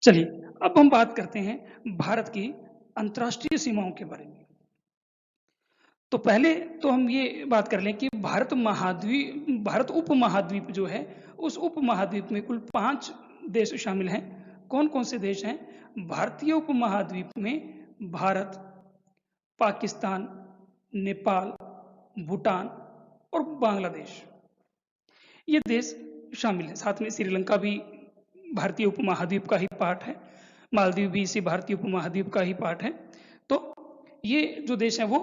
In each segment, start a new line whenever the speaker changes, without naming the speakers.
चलिए, अब हम बात करते हैं भारत की अंतर्राष्ट्रीय सीमाओं के बारे में। तो पहले तो हम ये बात कर लें कि भारत उपमहाद्वीप जो है, उस उपमहाद्वीप में कुल 5 देश शामिल हैं। कौन-कौन से देश हैं? भारतीय उपमहाद्वीप में भारत, पाकिस्तान, नेपाल, भूटान और बांग्लादेश, ये देश शामिल हैं। साथ में श्रीलंका भी भारतीय उपमहाद्वीप का ही पार्ट है। मालदीव भी इसी भारतीय उपमहाद्वीप का ही पार्ट है। तो ये जो देश हैं वो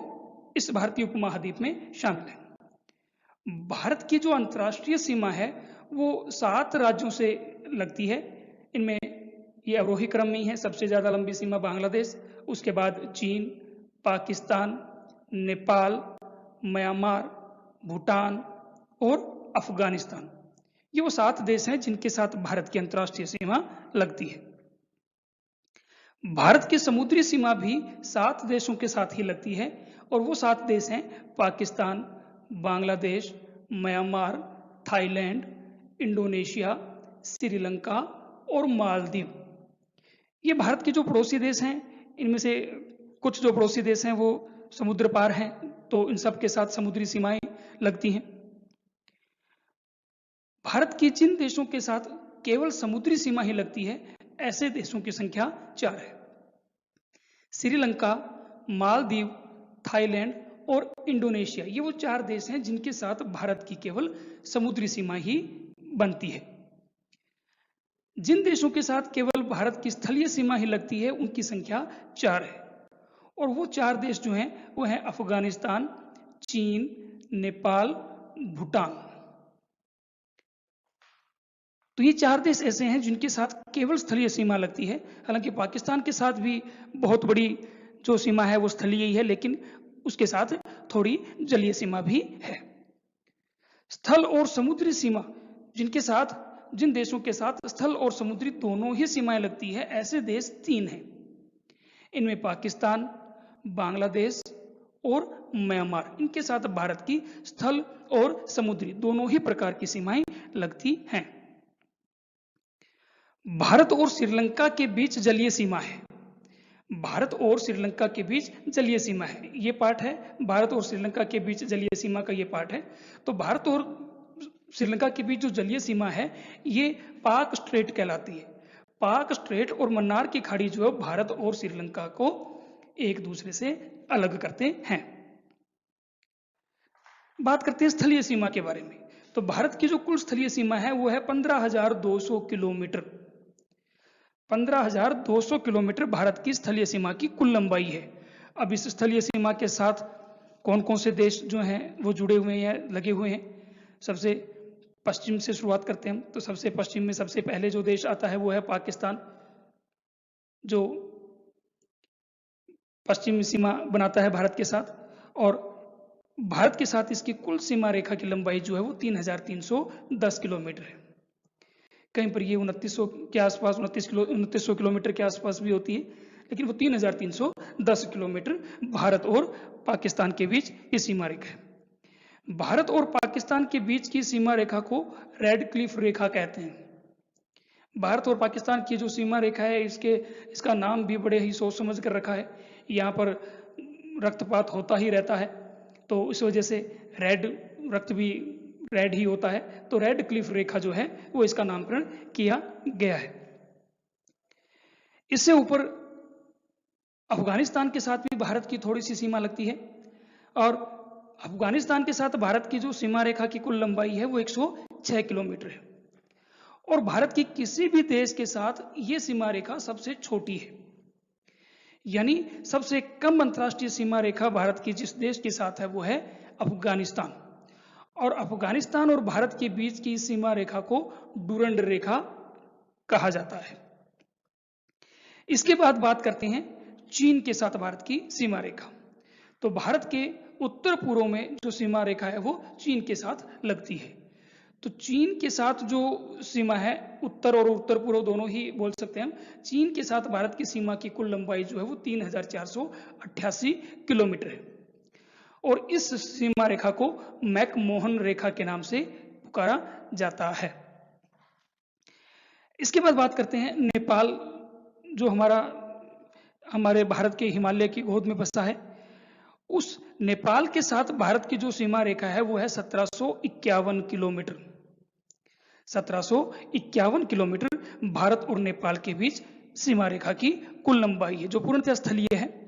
इस भारतीय उपमहाद्वीप में शामिल है। भारत की जो अंतर्राष्ट्रीय सीमा है वो 7 राज्यों से लगती है। इनमें ये अवरोही क्रम में ही है। सबसे ज्यादा लंबी सीमा बांग्लादेश, उसके बाद चीन, पाकिस्तान, नेपाल, म्यांमार, भूटान और अफगानिस्तान। ये वो 7 देश हैं जिनके साथ भारत की अंतर्राष्ट्रीय सीमा लगती है। भारत की समुद्री सीमा भी 7 देशों के साथ ही लगती है और वो 7 देश हैं Pakistan, Bangladesh, Myanmar, Thailand, Indonesia, Sri Lanka और मालदीव। ये भारत के जो पड़ोसी देश हैं, इनमें से कुछ जो पड़ोसी देश हैं वो समुद्र पार हैं, तो इन सब के साथ समुद्री सीमाएं लगती हैं। भारत की जिन देशों के साथ केवल समुद्री सीमा ही लगती है, ऐसे देशों की संख्या 4 है। श्रीलंका, मालदीव, थाईलैंड और इंडोनेशिया, ये वो 4 देश हैं जिनके साथ भारत की केवल समुद्री सीमा ही बनती है। जिन देशों के साथ केवल भारत की स्थलीय सीमा ही लगती है, उनकी संख्या 4 है। और वो 4 देश जो हैं वो हैं अफगानिस्तान, चीन, नेपाल, भूटान। तो ये 4 देश ऐसे हैं जिनके साथ केवल स्थलीय सीमा लगती है। हालांकि पाकिस्तान के साथ भी बहुत बड़ी जो सीमा है वो स्थलीय ही है, लेकिन उसके साथ थोड़ी जलीय सीमा भी है। स्थल और समुद्री सीमा जिन देशों के साथ स्थल और समुद्री दोनों ही सीमाएं लगती है, ऐसे देश 3 हैं। इनमें पाकिस्तान, बांग्लादेश और म्यांमार, इनके साथ भारत की स्थल और समुद्री दोनों ही प्रकार की सीमाएं लगती हैं। भारत और श्रीलंका के बीच जलीय सीमा है। भारत और श्रीलंका के बीच जलीय सीमा है, ये पार्ट है। भारत और श्रीलंका के बीच जलीय सीमा का ये पार्ट है। तो भारत और श्रीलंका के बीच जो जलीय सीमा है, ये पाक स्ट्रेट कहलाती है। पाक स्ट्रेट और मन्नार की खाड़ी जो है, भारत और श्रीलंका को एक दूसरे से अलग करते हैं। बात करते हैं स्थलीय सीमा के बारे में। तो भारत की जो कुल स्थलीय सीमा है वो है 15,200 किलोमीटर। 15,200 किलोमीटर भारत की स्थलीय सीमा की कुल लंबाई है। अब इस स्थलीय सीमा के साथ कौन कौन से देश जो हैं वो जुड़े हुए हैं, लगे हुए हैं। सबसे पश्चिम से शुरुआत करते हैं। तो सबसे पश्चिम में सबसे पहले जो देश आता है वो है पाकिस्तान, जो पश्चिमी सीमा बनाता है भारत के साथ। और भारत के साथ इसकी कुल सीमा रेखा की लंबाई जो है वो 3,310 किलोमीटर है। कहीं पर ये 2900 के आसपास 2900 किलोमीटर के आसपास भी होती है, लेकिन वो 3,310 किलोमीटर भारत और पाकिस्तान के बीच की सीमा रेखा है। भारत और पाकिस्तान के बीच की सीमा रेखा को रेड क्लिफ रेखा कहते हैं। भारत और पाकिस्तान की जो सीमा रेखा है, इसका नाम भी बड़े ही सोच समझ कर रखा है। यहाँ पर रक्तपात होता ही रहता है, तो इस वजह से रक्त भी रेड ही होता है। तो रेड क्लिफ रेखा जो है वो इसका नामकरण किया गया है। इससे ऊपर अफगानिस्तान के साथ भी भारत की थोड़ी सी सीमा लगती है। और अफगानिस्तान के साथ भारत की जो सीमा रेखा की कुल लंबाई है वो 106 किलोमीटर है। और भारत की किसी भी देश के साथ ये सीमा रेखा सबसे छोटी है। यानी सबसे कम अंतर्राष्ट्रीय सीमा रेखा भारत की जिस देश के साथ है वो है अफगानिस्तान। और अफगानिस्तान और भारत के बीच की सीमा रेखा को डूरंड रेखा कहा जाता है। इसके बाद बात करते हैं चीन के साथ भारत की सीमा रेखा। तो भारत के उत्तर पूर्व में जो सीमा रेखा है वो चीन के साथ लगती है। तो चीन के साथ जो सीमा है, उत्तर और उत्तर पूर्व दोनों ही बोल सकते हैं हम, चीन के साथ भारत की सीमा की कुल लंबाई जो है वो 3,488 किलोमीटर है। और इस सीमा रेखा को मैकमोहन रेखा के नाम से पुकारा जाता है। इसके बाद बात करते हैं नेपाल जो हमारे भारत के हिमालय की गोद में बसा है, उस नेपाल के साथ भारत की जो सीमा रेखा है वो है 1751 किलोमीटर। 1751 किलोमीटर भारत और नेपाल के बीच सीमा रेखा की कुल लंबाई है, जो पूर्णतः स्थलीय है।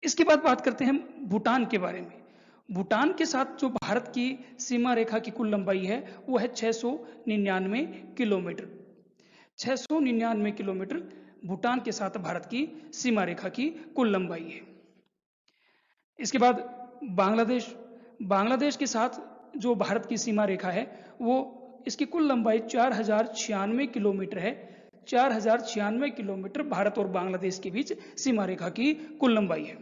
इसके बाद बात करते हैं भूटान के बारे में। भूटान के साथ जो भारत की सीमा रेखा की कुल लंबाई है वो है 699 किलोमीटर। 699 किलोमीटर भूटान के साथ भारत की सीमा रेखा की कुल लंबाई है। इसके बाद बांग्लादेश के साथ जो भारत की सीमा रेखा है वो इसकी कुल लंबाई 4096 किलोमीटर है। 4096 किलोमीटर भारत और बांग्लादेश के बीच सीमा रेखा की कुल लंबाई है।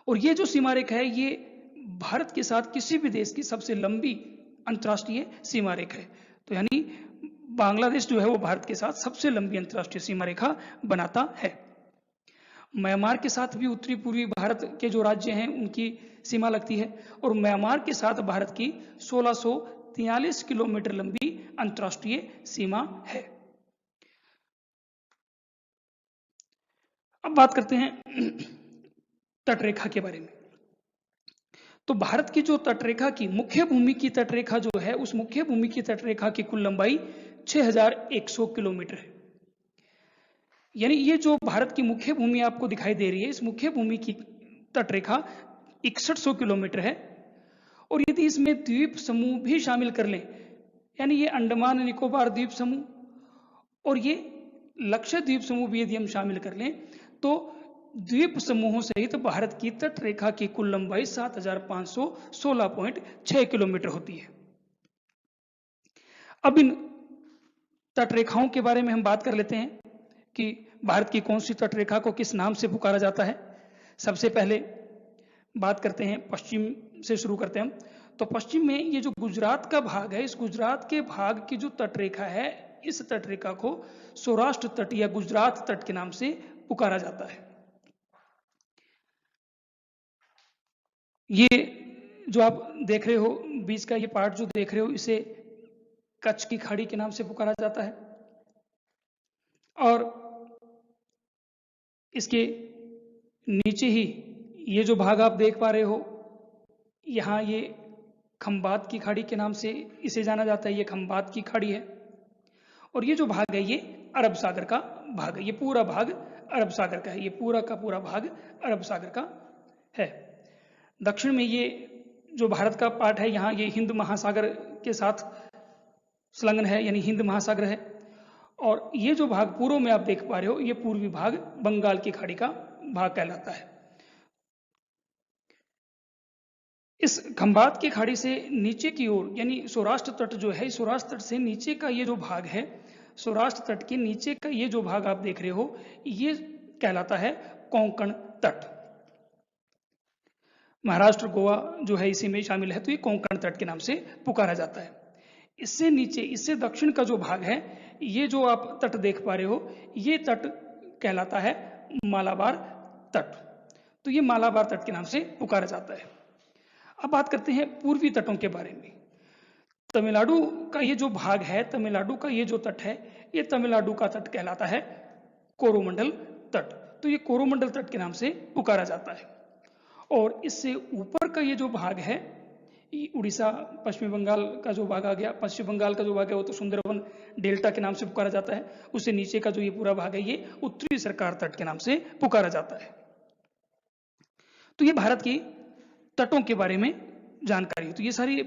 और ये जो सीमा रेखा है ये भारत के साथ किसी भी देश की सबसे लंबी अंतर्राष्ट्रीय सीमा रेखा है। तो यानी बांग्लादेश जो है वो भारत के साथ सबसे लंबी अंतर्राष्ट्रीय सीमा रेखा बनाता है। म्यांमार के साथ भी उत्तरी पूर्वी भारत के जो राज्य हैं उनकी सीमा लगती है, और म्यांमार के साथ भारत की 1643 किलोमीटर लंबी अंतर्राष्ट्रीय सीमा है। अब बात करते हैं तटरेखा के बारे में। तो भारत की जो तटरेखा की मुख्य भूमि की तटरेखा जो है, उस मुख्य भूमि की तटरेखा की कुल लंबाई 6100 किलोमीटर है। यानी ये जो भारत की मुख्य भूमि आपको दिखाई दे रही है, इस मुख्य भूमि की तटरेखा 6100 किलोमीटर है। और यदि इसमें द्वीप समूह भी शामिल कर लें, यानी ये अंडमान निकोबार द्वीप समूह और ये लक्षद्वीप समूह भी यदि हम शामिल कर लें, तो द्वीप समूहों सहित भारत की तटरेखा की कुल लंबाई 7516.6 किलोमीटर होती है। अब इन तटरेखाओं के बारे में हम बात कर लेते हैं कि भारत की कौन सी तटरेखा को किस नाम से पुकारा जाता है। सबसे पहले बात करते हैं पश्चिम से शुरू करते हैं हम। तो पश्चिम में ये जो गुजरात का भाग है, इस गुजरात के भाग की जो तटरेखा है, इस तटरेखा को सौराष्ट्र तट या गुजरात तट के नाम से पुकारा जाता है। ये जो आप देख रहे हो बीच का ये पार्ट जो देख रहे हो, इसे कच्छ की खाड़ी के नाम से पुकारा जाता है। और इसके नीचे ही ये जो भाग आप देख पा रहे हो, यहाँ ये खंबात की खाड़ी के नाम से इसे जाना जाता है। ये खंबात की खाड़ी है। और ये जो भाग है ये अरब सागर का भाग है। ये पूरा भाग अरब सागर का है। ये पूरा का पूरा भाग अरब सागर का है। दक्षिण में ये जो भारत का पार्ट है, यहाँ ये हिंद महासागर के साथ संलग्न है, यानी हिंद महासागर है। और ये जो भाग पूर्व में आप देख पा रहे हो, ये पूर्वी भाग बंगाल की खाड़ी का भाग कहलाता है। इस खंबात की खाड़ी से नीचे की ओर, यानी सौराष्ट्र तट जो है, सौराष्ट्र तट से नीचे का ये जो भाग है, सौराष्ट्र तट के नीचे का ये जो भाग आप देख रहे हो, ये कहलाता है कोंकण तट। महाराष्ट्र गोवा जो है इसी में शामिल है, तो ये कोंकण तट के नाम से पुकारा जाता है। इससे नीचे, इससे दक्षिण का जो भाग है, ये जो आप तट देख पा रहे हो, ये तट कहलाता है मालाबार तट। तो ये मालाबार तट के नाम से पुकारा जाता है। अब बात करते हैं पूर्वी तटों के बारे में। तमिलनाडु का ये जो भाग है, तमिलनाडु का ये जो तट है, ये तमिलनाडु का तट कहलाता है कोरोमंडल तट। तो ये कोरोमंडल तट के नाम से पुकारा जाता है। और इससे ऊपर का ये जो भाग है, उड़ीसा पश्चिम बंगाल का जो भाग आ गया, पश्चिम बंगाल का जो भाग है वो तो सुंदरबन डेल्टा के नाम से पुकारा जाता है। उससे नीचे का जो ये पूरा भाग है, ये उत्तरी सरकार तट के नाम से पुकारा जाता है। तो ये भारत की तटों के बारे में जानकारी। तो ये सारी